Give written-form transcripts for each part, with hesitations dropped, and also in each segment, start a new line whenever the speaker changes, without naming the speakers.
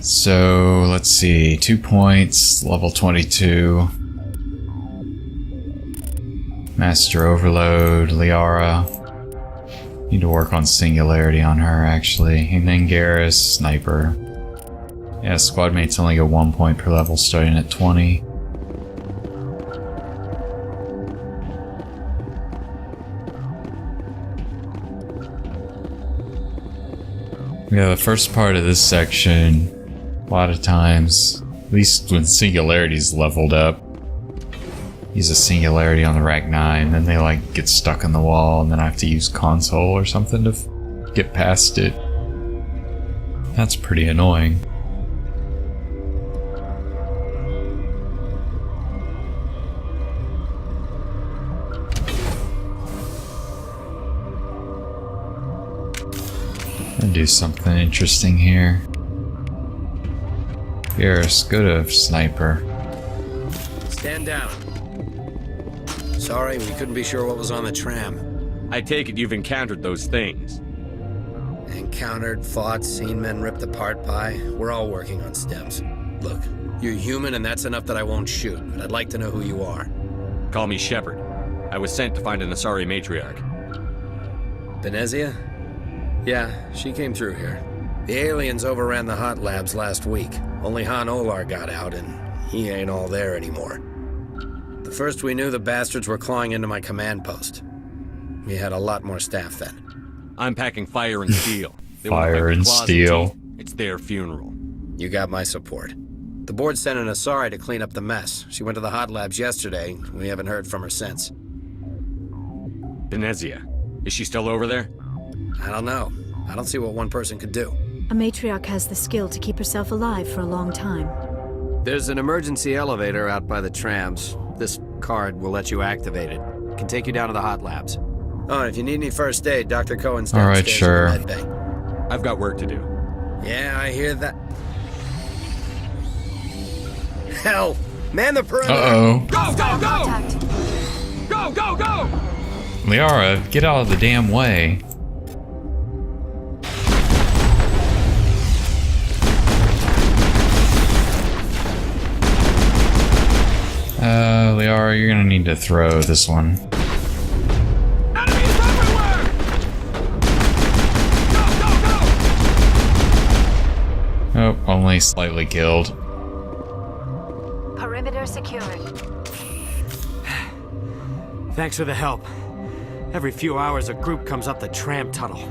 So, let's see. 2 points, level 22. Master Overload, Liara. Need to work on Singularity on her, actually. And then Garrus, Sniper. Yeah, squad mates only get 1 point per level, starting at 20. Yeah, the first part of this section, a lot of times, at least when Singularity's leveled up, use a Singularity on the rank 9, then they like get stuck in the wall, and then I have to use console or something to get past it. That's pretty annoying. I'll do something interesting here. Garrus, go to Sniper.
Stand down. Sorry, we couldn't be sure what was on the tram.
I take it you've encountered those things.
Encountered, fought, seen men ripped apart by. We're all working on stems. Look, you're human and that's enough that I won't shoot, but I'd like to know who you are.
Call me Shepard. I was sent to find an Asari matriarch.
Benezia? Yeah, she came through here. The aliens overran the hot labs last week. Only Han Olar got out, and he ain't all there anymore. The first we knew, the bastards were clawing into my command post. We had a lot more staff then.
I'm packing fire and steel. They
Fire and steel.
It's their funeral.
You got my support. The board sent an Asari to clean up the mess. She went to the hot labs yesterday. We haven't heard from her since.
Benezia. Is she still over there?
I don't know. I don't see what one person could do.
A matriarch has the skill to keep herself alive for a long time.
There's an emergency elevator out by the trams. This card will let you activate it. Can take you down to the hot labs. Oh, and if you need any first aid, Dr. Cohen's downstairs.
Alright, sure.
In the med bay.
I've got work to do.
Yeah, I hear that. Hell! Man the perimeter!
Uh-oh.
Go, go, go! Go, go, go!
Liara, get out of the damn way. Liara, you're gonna need to throw this one.
Enemies everywhere! Go, go, go!
Oh, only slightly killed.
Perimeter secured.
Thanks for the help. Every few hours a group comes up the tram tunnel.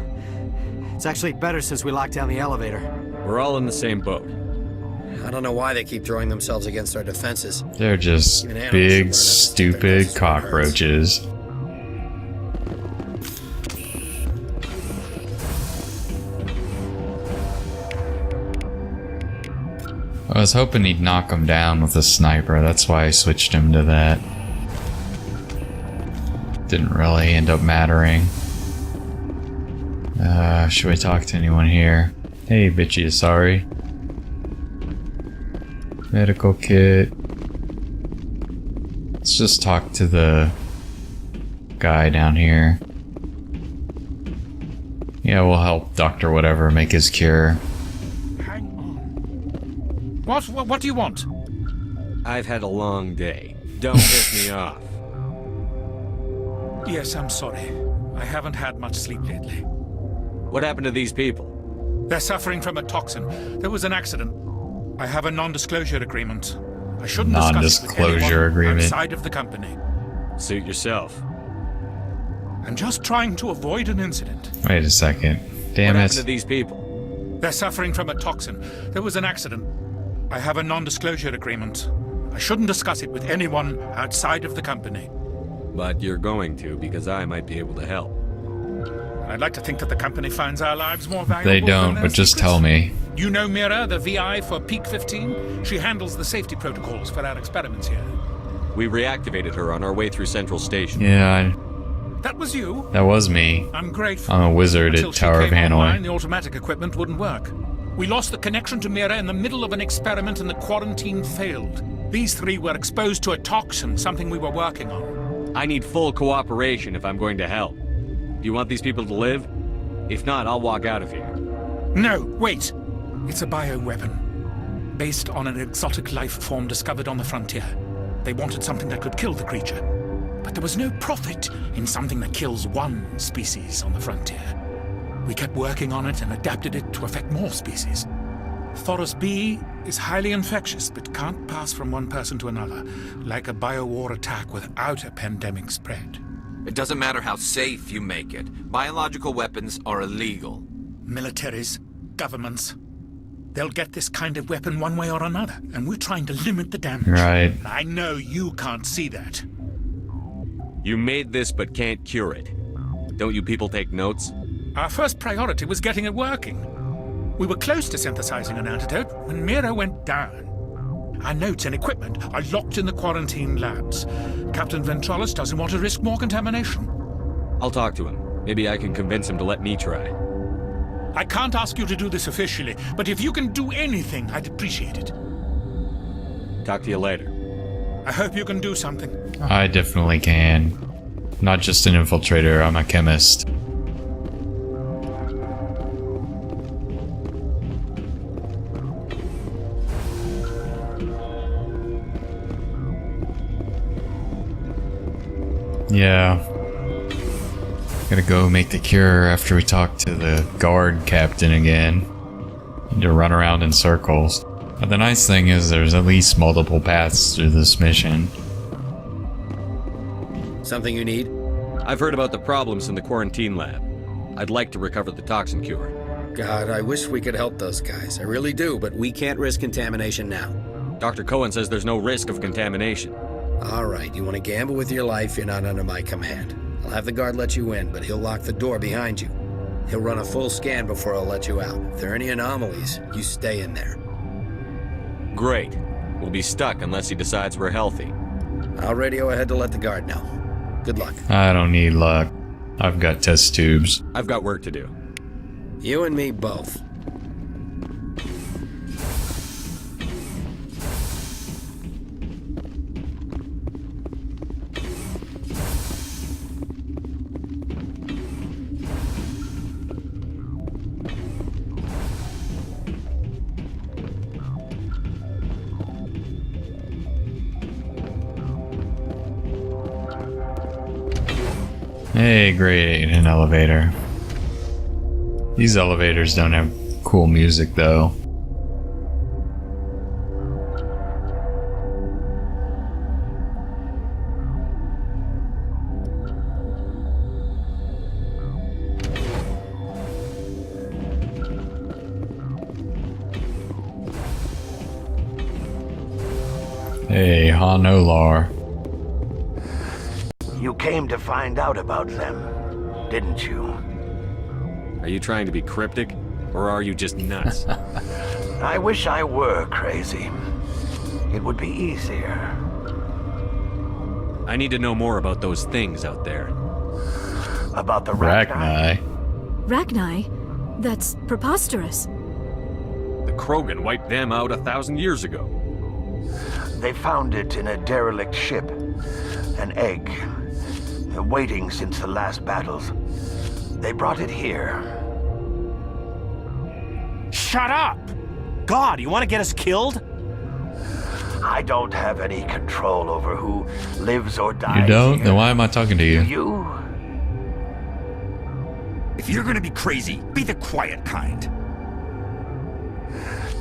It's actually better since we locked down the elevator.
We're all in the same boat.
I don't know why they keep throwing themselves against our defenses.
They're just
Even animals should
big,
learn
stupid
their noses from
cockroaches. I was hoping he'd knock him down with a sniper, that's why I switched him to that. Didn't really end up mattering. Should we talk to anyone here? Hey, bitchy, sorry. Medical kit. Let's just talk to the guy down here. Yeah, we'll help Dr. Whatever make his cure.
Hang on. What do you want?
I've had a long day. Don't piss me off.
Yes, I'm sorry. I haven't had much sleep lately.
What happened to these people?
They're suffering from a toxin. There was an accident. I have a non-disclosure agreement. I shouldn't discuss it with
Non-disclosure
anyone
agreement.
outside of the company.
Suit yourself.
I'm just trying to avoid an incident.
Wait a second. Damn
What happened to
it.
these people?
They're suffering from a toxin. There was an accident. I have a non-disclosure agreement. I shouldn't discuss it with anyone outside of the company.
But you're going to, because I might be able to help.
I'd like to think that the company finds our lives more valuable.
They
than
don't,
their
but just
secrets.
tell me.
You know Mira, the VI for Peak 15? She handles the safety protocols for our experiments here.
We reactivated her on our way through Central Station.
Yeah,
That was you?
that was me.
I'm grateful.
I'm a wizard
Until
at
she
Tower of
came online,
Hanoi.
the automatic equipment wouldn't work. We lost the connection to Mira in the middle of an experiment and the quarantine failed. These three were exposed to a toxin, something we were working on.
I need full cooperation if I'm going to help. Do you want these people to live? If not, I'll walk out of here.
No, wait. It's a bioweapon, based on an exotic life form discovered on the frontier. They wanted something that could kill the creature, but there was no profit in something that kills one species on the frontier. We kept working on it and adapted it to affect more species. Forest B is highly infectious, but can't pass from one person to another, like a biowar attack without a pandemic spread.
It doesn't matter how safe you make it. Biological weapons are illegal.
Militaries, governments, they'll get this kind of weapon one way or another, and we're trying to limit the damage.
Right.
I know you can't see that.
You made this but can't cure it. Don't you people take notes?
Our first priority was getting it working. We were close to synthesizing an antidote when Mira went down. Our notes and equipment are locked in the quarantine labs. Captain Ventralis doesn't want to risk more contamination.
I'll talk to him. Maybe I can convince him to let me try.
I can't ask you to do this officially, but if you can do anything, I'd appreciate it.
Talk to you later.
I hope you can do something.
I definitely can. Not just an infiltrator, I'm a chemist. Yeah. Gotta go make the cure after we talk to the guard captain again. Need to run around in circles. But the nice thing is there's at least multiple paths through this mission.
Something you need?
I've heard about the problems in the quarantine lab. I'd like to recover the toxin cure.
God, I wish we could help those guys. I really do, but we can't risk contamination now.
Dr. Cohen says there's no risk of contamination.
All right, you want to gamble with your life, you're not under my command. I'll have the guard let you in, but he'll lock the door behind you. He'll run a full scan before he'll let you out. If there are any anomalies, you stay in there.
Great. We'll be stuck unless he decides we're healthy.
I'll radio ahead to let the guard know. Good luck.
I don't need luck. I've got test tubes.
I've got work to do.
You and me both.
Hey, great, an elevator. These elevators don't have cool music though. Hey, Han Olar.
You came to find out about them, didn't you?
Are you trying to be cryptic, or are you just nuts?
I wish I were crazy. It would be easier.
I need to know more about those things out there.
About the Rachni?
Rachni? That's preposterous.
The Krogan wiped them out 1,000 years ago.
They found it in a derelict ship. An egg. Waiting since the last battles. They brought it here.
Shut up! God, you want to get us killed?
I don't have any control over who lives or dies.
You don't?
Here.
Then why am I talking to you?
You?
If you're gonna be crazy, be the quiet kind.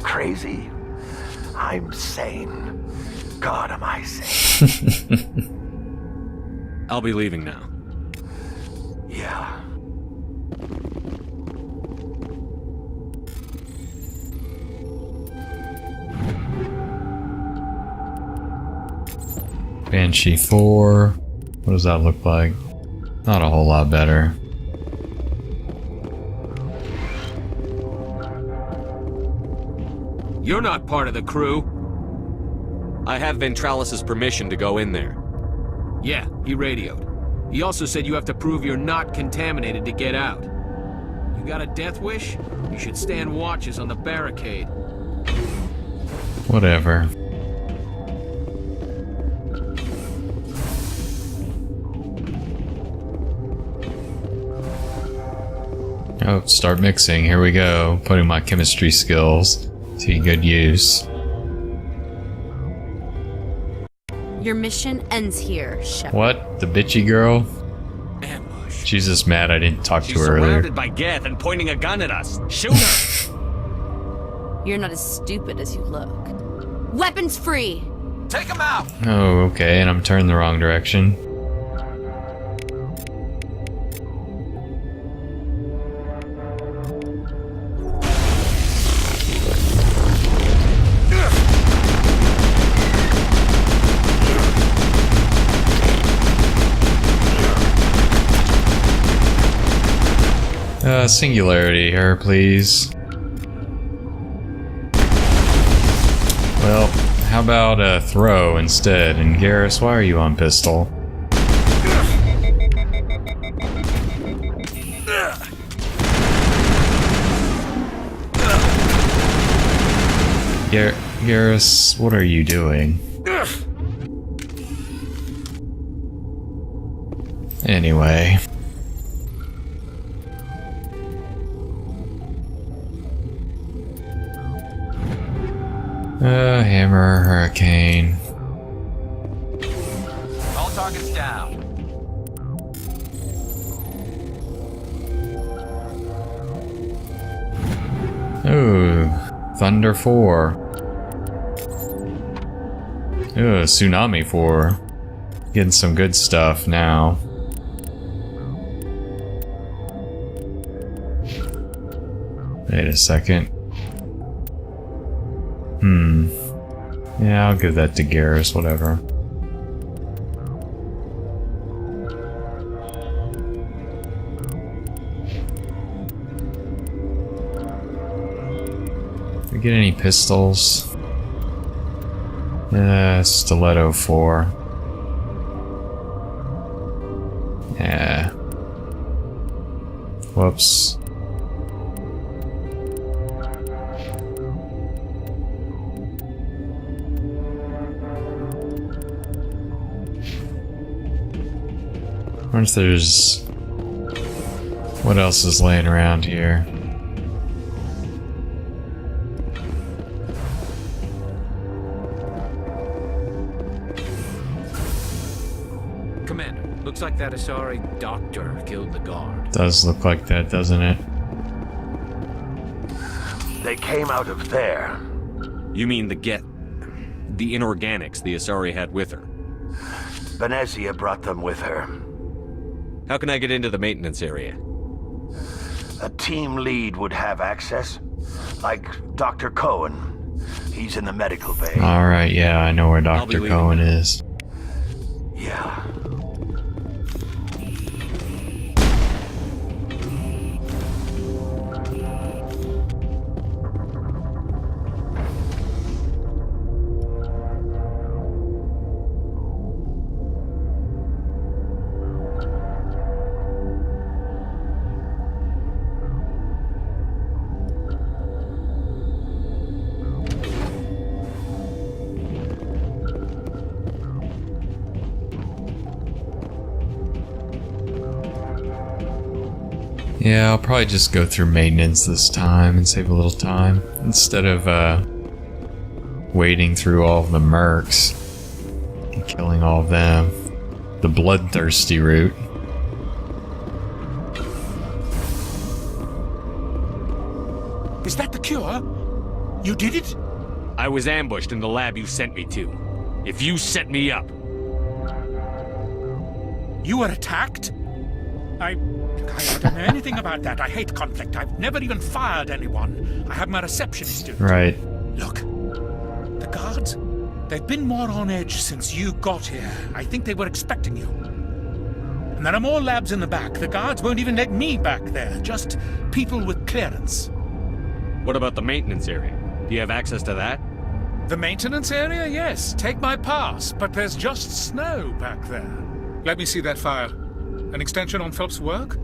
Crazy? I'm sane. God, am I sane?
I'll be leaving now.
Yeah.
Banshee 4. What does that look like? Not a whole lot better.
You're not part of the crew. I have Ventralis's permission to go in there.
Yeah, he radioed. He also said you have to prove you're not contaminated to get out. You got a death wish? You should stand watches on the barricade.
Whatever. Oh, start mixing. Here we go. Putting my chemistry skills to good use.
Your mission ends here, Shepard.
What? The bitchy girl?
Ambush.
She's just mad I didn't talk
She's
to her earlier.
surrounded by Geth and pointing a gun at us. Shoot her!
You're not as stupid as you look. Weapons free!
Take him out!
Oh, okay, and I'm turning the wrong direction. Singularity here, please. Well, how about a throw instead? And Garrus, why are you on pistol? Garrus, what are you doing? Anyway. Hammer, hurricane.
All targets down.
Ooh, Thunder 4. Ooh, Tsunami 4. Getting some good stuff now. Wait a second. Yeah, I'll give that to Garrus, whatever. Did we get any pistols? Stiletto 4. Yeah. Whoops. I wonder if there's... What else is laying around here?
Commander, looks like that Asari doctor killed the guard.
Does look like that, doesn't it?
They came out of there.
You mean the inorganics the Asari had with her?
Benezia brought them with her.
How can I get into the maintenance area?
A team lead would have access. Like Dr. Cohen. He's in the medical bay.
Alright, yeah, I know where
I'll be
Dr.
leaving
Cohen
now.
is.
Yeah.
Yeah, I'll probably just go through maintenance this time and save a little time. Instead of, wading through all of the mercs and killing all of them. The bloodthirsty route.
Is that the cure? You did it?
I was ambushed in the lab you sent me to. If you set me up...
You were attacked? I don't know anything about that. I hate conflict. I've never even fired anyone. I have my receptionist do it.
Right.
Look, the guards, they've been more on edge since you got here. I think they were expecting you. And there are more labs in the back. The guards won't even let me back there. Just people with clearance.
What about the maintenance area? Do you have access to that?
The maintenance area? Yes. Take my pass. But there's just snow back there. Let me see that file. An extension on Phelps' work?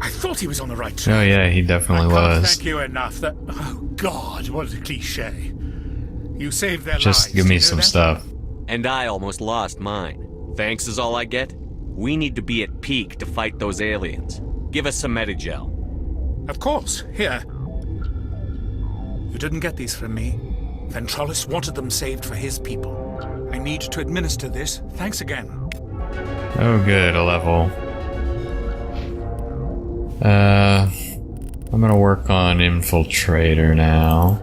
I thought he was on the right track.
Oh yeah, he definitely
I can't
was.
thank you enough. That oh God, what a cliche. You saved their lives.
Just give
do
me
you know
some
that?
stuff.
And I almost lost mine. Thanks is all I get? We need to be at peak to fight those aliens. Give us some Medigel.
Of course, here. You didn't get these from me. Ventralis wanted them saved for his people. I need to administer this. Thanks again.
Oh good, a level. I'm gonna work on Infiltrator now.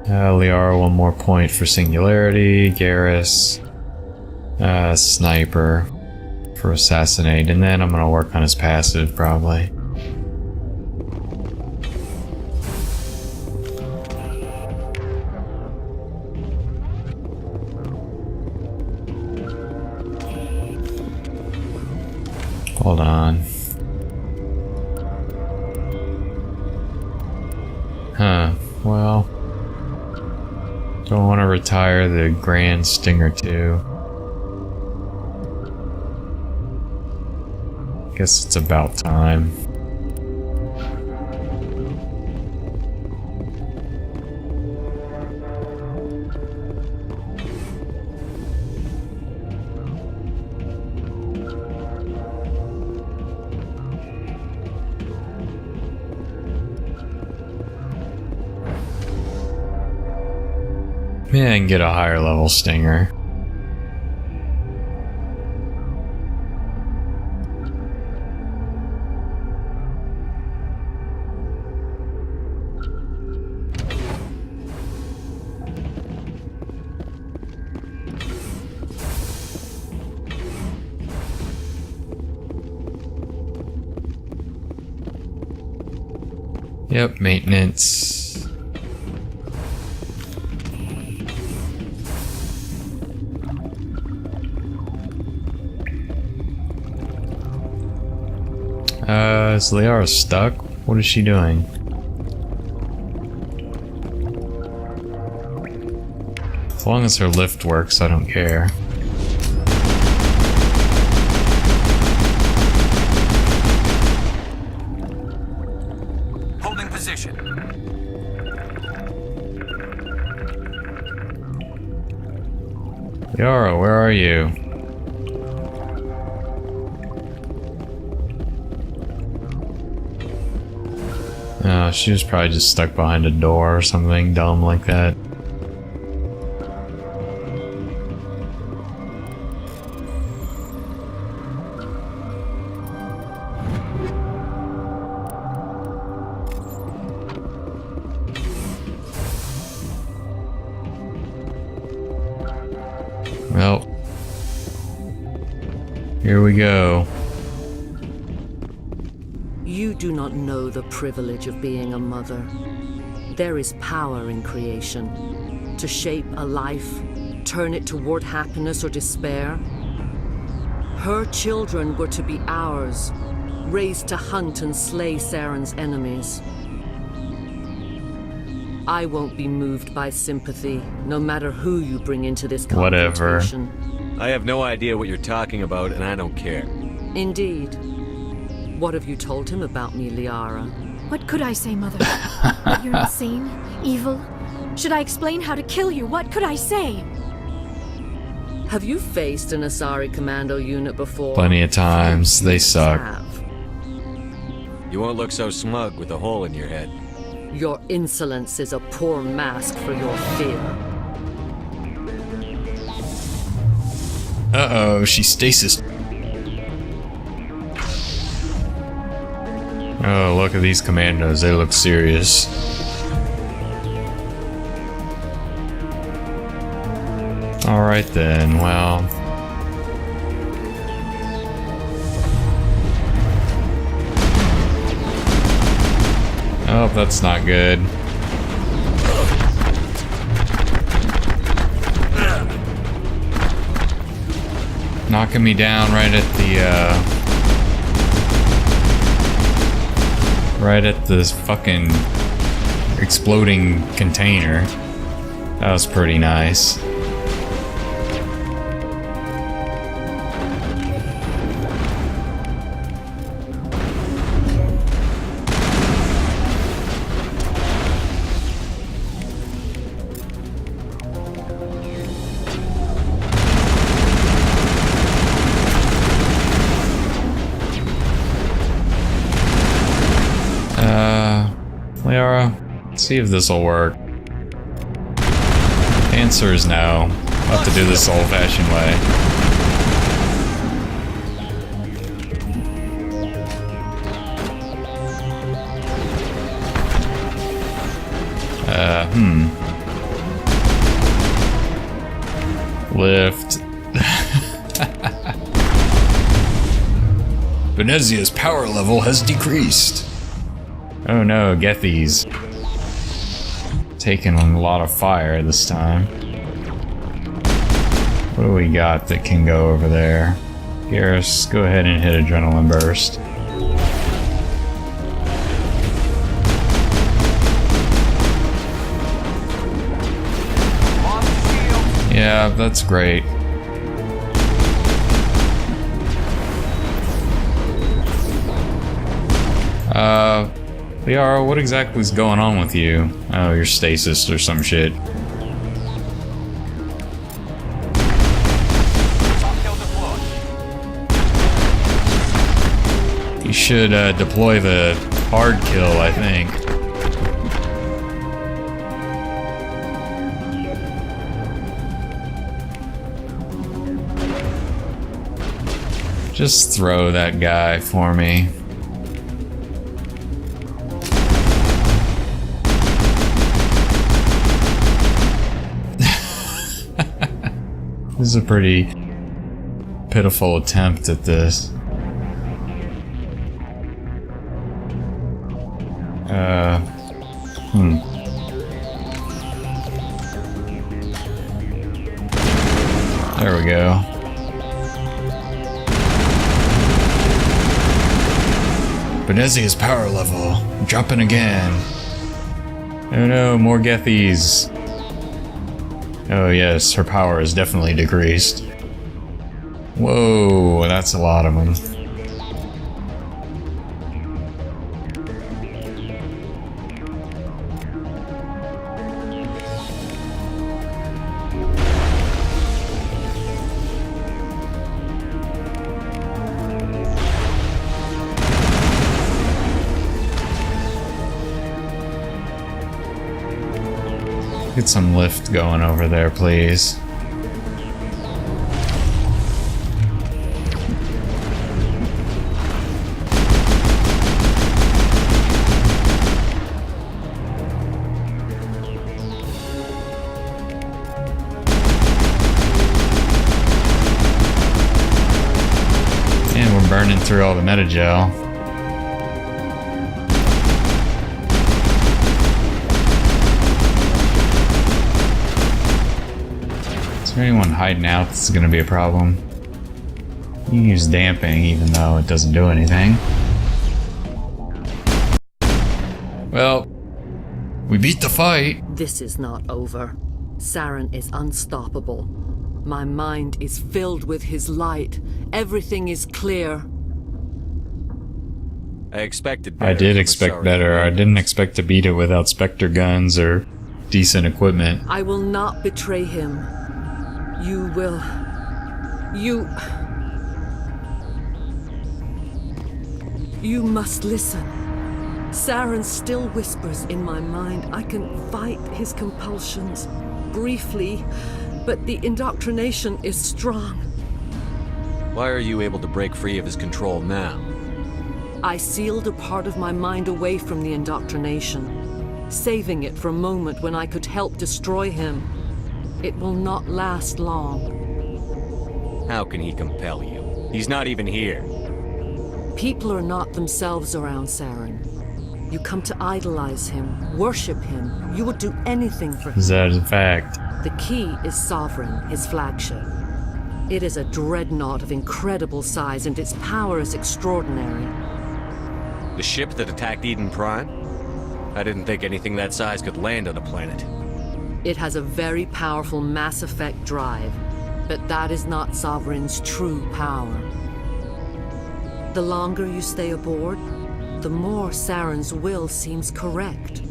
Liara, one more point for Singularity. Garrus. Sniper for Assassinate. And then I'm gonna work on his passive, probably. Hold on. Huh, well... Don't want to retire the Grand Stinger too. Guess it's about time. Yeah, and get a higher level stinger. Yep, maintenance. Is Liara stuck? What is she doing? As long as her lift works, I don't care.
Holding position.
Liara, where are you? Oh, she was probably just stuck behind a door or something dumb like that. Well, here we go.
You do not know the privilege of being a mother. There is power in creation. To shape a life, turn it toward happiness or despair. Her children were to be ours, raised to hunt and slay Saren's enemies. I won't be moved by sympathy, no matter who you bring into this confrontation.
Whatever.
I have no idea what you're talking about, and I don't care.
Indeed. What have you told him about me, Liara?
What could I say, Mother? That you're insane? Evil? Should I explain how to kill you? What could I say?
Have you faced an Asari commando unit before?
Plenty of times. They suck.
You won't look so smug with a hole in your head.
Your insolence is a poor mask for your fear.
Uh-oh, she stasis. Oh, look at these commandos. They look serious. Alright then, well... Oh, that's not good. Knocking me down right at the, right at this fucking exploding container. That was pretty nice. See if this will work. The answer is no. I'll have to do this the old-fashioned way. Lift. Benezia's power level has decreased. Oh no, Gethy's taking a lot of fire this time. What do we got that can go over there? Garrus, go ahead and hit Adrenaline Burst. Yeah, that's great. Liara, what exactly is going on with you? Oh, you're stasis or some shit. You should deploy the hard kill, I think. Just throw that guy for me. This is a pretty pitiful attempt at this. There we go. Benezia's power level dropping again. Oh no, more Gethys. Oh yes, her power is definitely decreased. Whoa, that's a lot of them. Get some lift going over there, please. And we're burning through all the metagel. Is there anyone hiding out that's gonna be a problem? You can use damping even though it doesn't do anything. Well, we beat the fight.
This is not over. Saren is unstoppable. My mind is filled with his light. Everything is clear.
I expected better.
I did expect better. I didn't expect to beat it without Spectre guns or decent equipment.
I will not betray him. You will... You must listen. Saren still whispers in my mind. I can fight his compulsions, briefly, but the indoctrination is strong.
Why are you able to break free of his control now?
I sealed a part of my mind away from the indoctrination, saving it for a moment when I could help destroy him. It will not last long.
How can he compel you? He's not even here.
People are not themselves around Saren. You come to idolize him, worship him. You would do anything for him.
Is that a fact?
The key is Sovereign, his flagship. It is a dreadnought of incredible size, and its power is extraordinary.
The ship that attacked Eden Prime? I didn't think anything that size could land on a planet.
It has a very powerful Mass Effect drive, but that is not Sovereign's true power. The longer you stay aboard, the more Saren's will seems correct.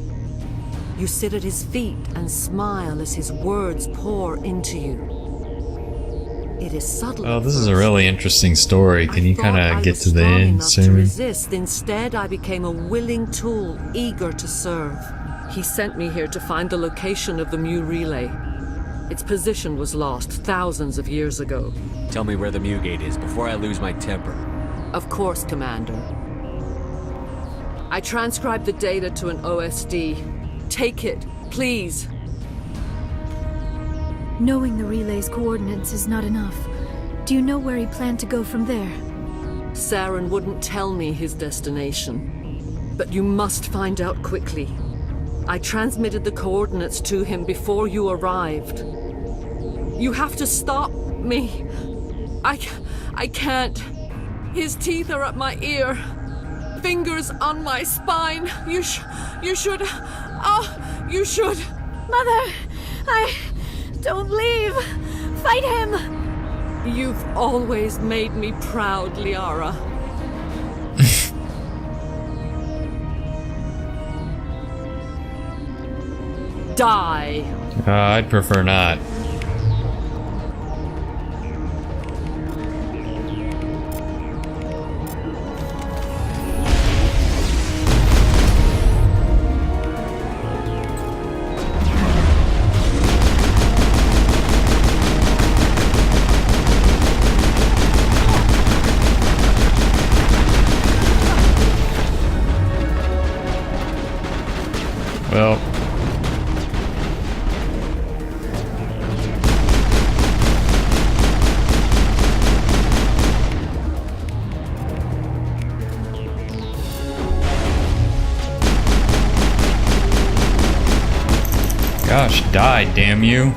You sit at his feet and smile as his words pour into you. It is subtle.
Oh, this is a really interesting story. Can you kind of get to the end
to
soon?
resist. Instead, I became a willing tool, eager to serve. He sent me here to find the location of the Mu relay. Its position was lost thousands of years ago.
Tell me where the Mu gate is before I lose my temper.
Of course, Commander. I transcribed the data to an OSD. Take it, please.
Knowing the relay's coordinates is not enough. Do you know where he planned to go from there?
Saren wouldn't tell me his destination. But you must find out quickly. I transmitted the coordinates to him before you arrived. You have to stop me. I can't. His teeth are at my ear. Fingers on my spine. You should. Oh, you should.
Mother, don't leave. Fight him.
You've always made me proud, Liara. Die.
I'd prefer not. Well, gosh, die, damn you.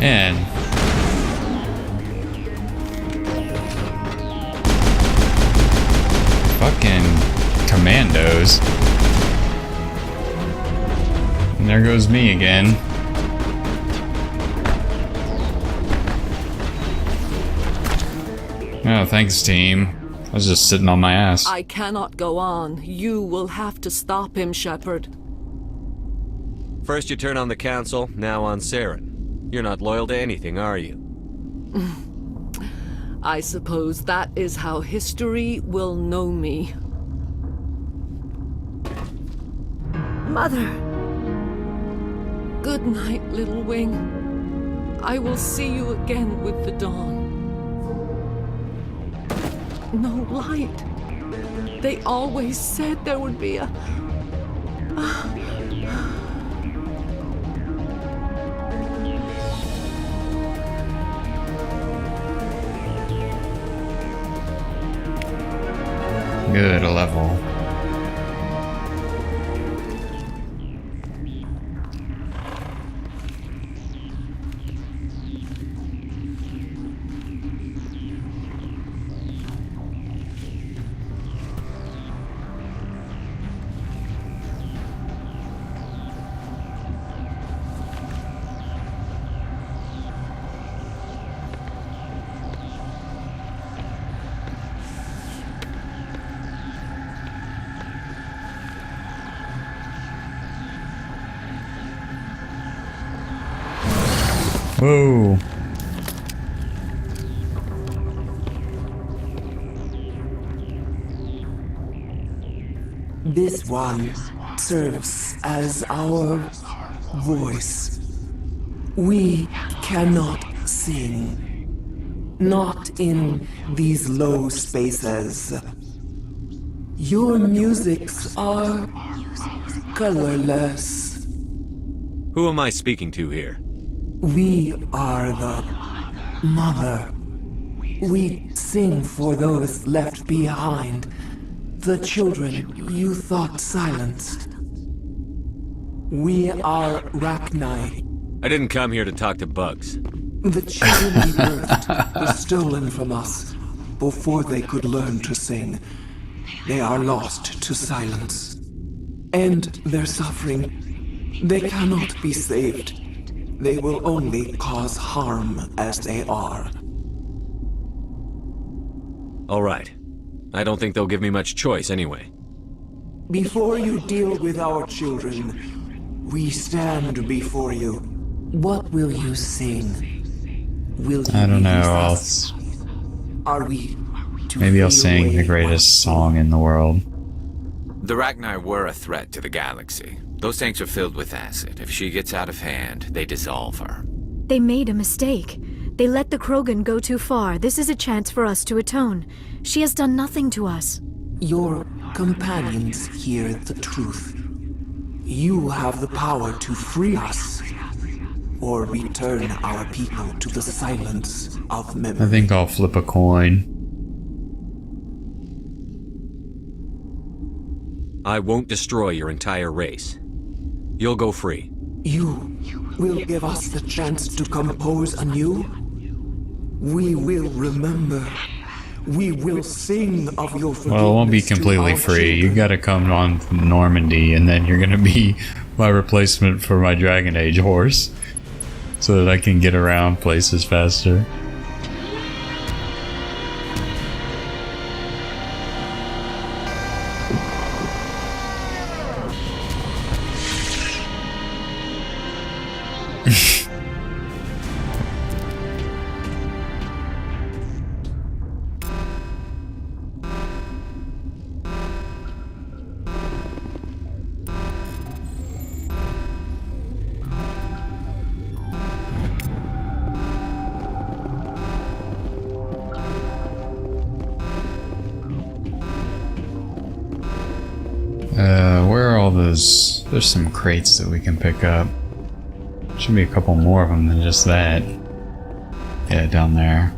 Man. Fucking commandos. And there goes me again. Oh, thanks, team. I was just sitting on my ass.
I cannot go on. You will have to stop him, Shepard.
First you turn on the Council, now on Saren. You're not loyal to anything, are you?
I suppose that is how history will know me.
Mother!
Good night, little wing. I will see you again with the dawn. No light. They always said there would be a...
Good, a level. Whoa.
This one serves as our voice. We cannot sing. Not in these low spaces. Your musics are colorless.
Who am I speaking to here?
We are the mother. We sing for those left behind. The children you thought silenced. We are Rachni.
I didn't come here to talk to bugs.
The children we birthed were stolen from us before they could learn to sing. They are lost to silence. End their suffering. They cannot be saved. They will only cause harm as they are.
All right. I don't think they'll give me much choice anyway.
Before you deal with our children, we stand before you. What will you sing? Will you
I don't know.
Are we to
Maybe I'll
feel
sing
away
the greatest song in the world.
The Ragnar were a threat to the galaxy. Those tanks are filled with acid. If she gets out of hand, they dissolve her.
They made a mistake. They let the Krogan go too far. This is a chance for us to atone. She has done nothing to us.
Your companions hear the truth. You have the power to free us, or return our people to the silence of memory.
I think I'll flip a coin.
I won't destroy your entire race. You'll go free.
You will give us the chance to compose anew? We will remember. We will sing of your forgiveness.
Well, it won't be completely free. You gotta come on from Normandy, and then you're gonna be my replacement for my Dragon Age horse, so that I can get around places faster. Where are all those? There's some crates that we can pick up. Should be a couple more of them than just that. Yeah, down there.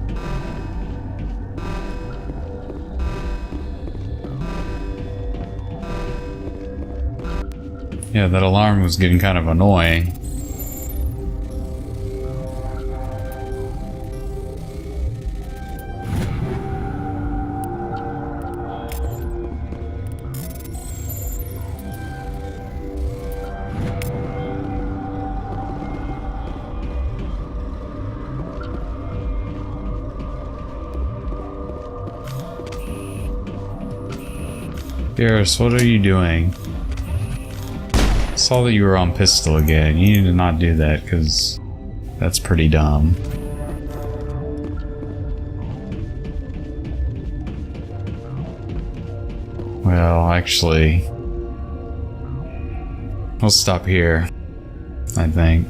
Yeah, that alarm was getting kind of annoying. Garrus, what are you doing? I saw that you were on pistol again. You need to not do that, because that's pretty dumb. Well, actually, we'll stop here, I think.